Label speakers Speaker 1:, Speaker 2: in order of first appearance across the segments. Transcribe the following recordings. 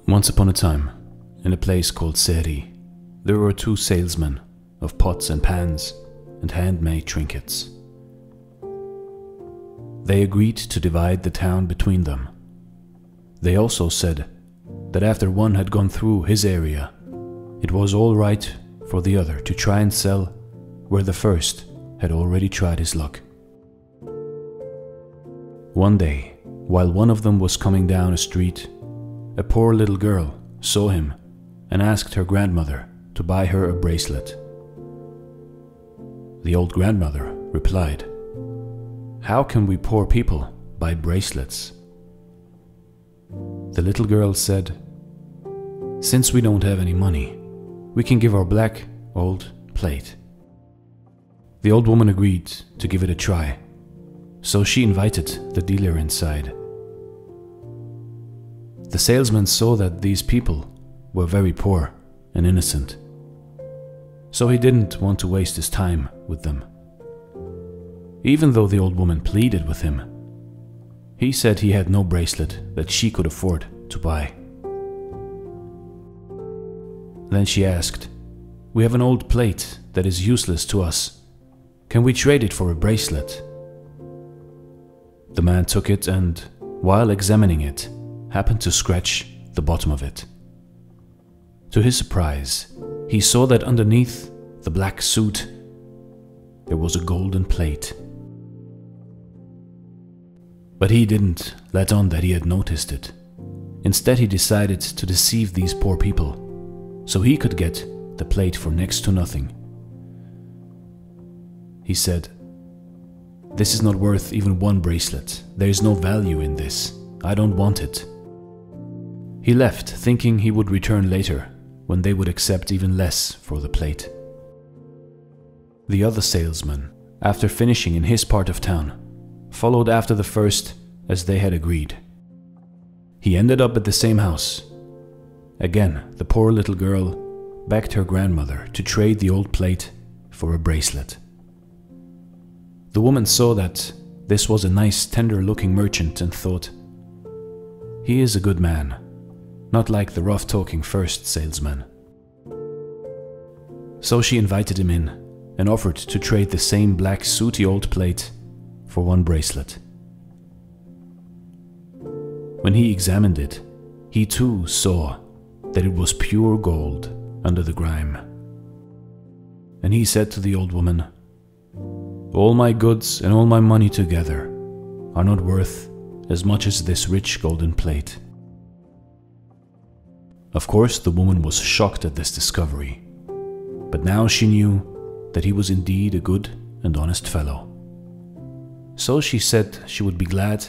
Speaker 1: Once upon a time, in a place called STAAAy, there were two salesmen of pots and pans and handmade trinkets. They agreed to divide the town between them. They also said that after one had gone through his area, it was all right for the other to try and sell where the first had already tried his luck. One day, while one of them was coming down a street, a poor little girl saw him and asked her grandmother to buy her a bracelet. The old grandmother replied, "How can we poor people buy bracelets?" The little girl said, "Since we don't have any money, we can give our black old plate." The old woman agreed to give it a try, so she invited the dealer inside. The salesman saw that these people were very poor and innocent, so he didn't want to waste his time with them. Even though the old woman pleaded with him, he said he had no bracelet that she could afford to buy. Then she asked, "We have an old plate that is useless to us. Can we trade it for a bracelet?" The man took it and, while examining it, happened to scratch the bottom of it. To his surprise, he saw that underneath the black suit there was a golden plate. But he didn't let on that he had noticed it. Instead, he decided to deceive these poor people, so he could get the plate for next to nothing. He said, "This is not worth even one bracelet. There is no value in this. I don't want it." He left, thinking he would return later, when they would accept even less for the plate. The other salesman, after finishing in his part of town, followed after the first as they had agreed. He ended up at the same house. Again, the poor little girl begged her grandmother to trade the old plate for a bracelet. The woman saw that this was a nice, tender-looking merchant and thought, "He is a good man, not like the rough-talking first salesman." So she invited him in and offered to trade the same black, sooty old plate for one bracelet. When he examined it, he too saw that it was pure gold under the grime. And he said to the old woman, "All my goods and all my money together are not worth as much as this rich golden plate." Of course, the woman was shocked at this discovery, but now she knew that he was indeed a good and honest fellow. So she said she would be glad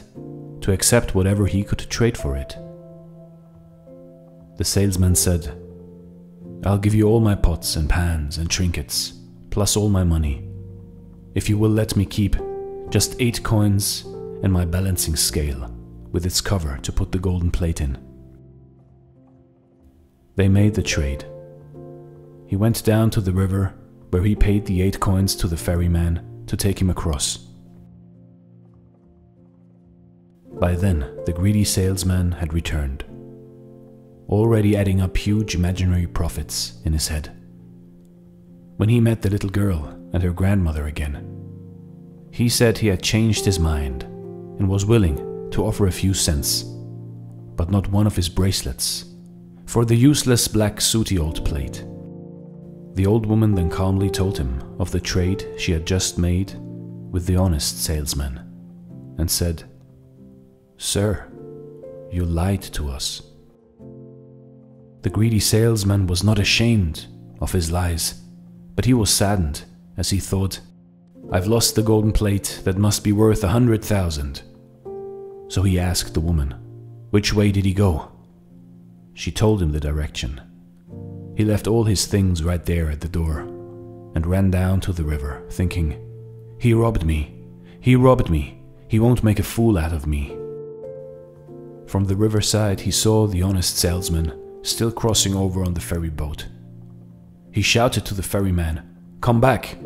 Speaker 1: to accept whatever he could trade for it. The salesman said, "I'll give you all my pots and pans and trinkets, plus all my money, if you will let me keep just 8 coins and my balancing scale with its cover to put the golden plate in." They made the trade. He went down to the river where he paid the 8 coins to the ferryman to take him across. By then, the greedy salesman had returned, already adding up huge imaginary profits in his head. When he met the little girl and her grandmother again, he said he had changed his mind and was willing to offer a few cents, but not one of his bracelets, for the useless black sooty old plate. The old woman then calmly told him of the trade she had just made with the honest salesman, and said, "Sir, you lied to us." The greedy salesman was not ashamed of his lies, but he was saddened as he thought, "I've lost the golden plate that must be worth 100,000. So he asked the woman, which way did he go? She told him the direction. He left all his things right there at the door and ran down to the river, thinking, "He robbed me, he robbed me, he won't make a fool out of me." From the riverside he saw the honest salesman still crossing over on the ferry boat. He shouted to the ferryman, "Come back!"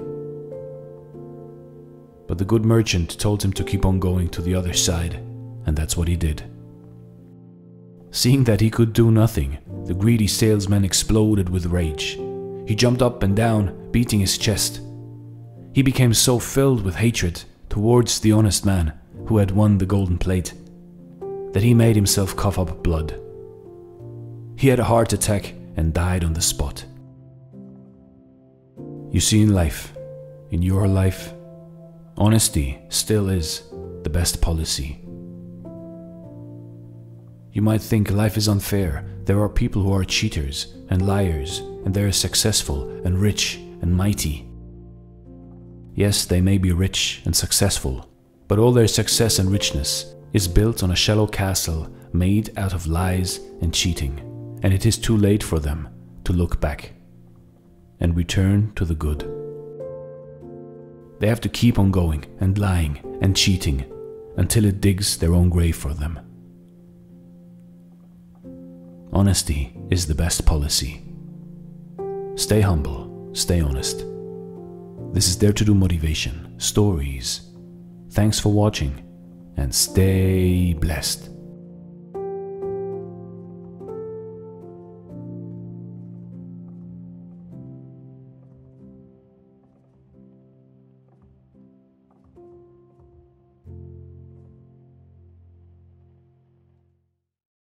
Speaker 1: But the good merchant told him to keep on going to the other side, and that's what he did. Seeing that he could do nothing, the greedy salesman exploded with rage. He jumped up and down, beating his chest. He became so filled with hatred towards the honest man who had won the golden plate that he made himself cough up blood. He had a heart attack and died on the spot. You see, in life, in your life, honesty still is the best policy. You might think life is unfair. There are people who are cheaters and liars, and they are successful and rich and mighty. Yes, they may be rich and successful, but all their success and richness is built on a shallow castle made out of lies and cheating, and it is too late for them to look back and return to the good. They have to keep on going and lying and cheating until it digs their own grave for them. Honesty is the best policy. Stay humble, stay honest. This is Dare to Do Motivation, Stories. Thanks for watching, and stay blessed.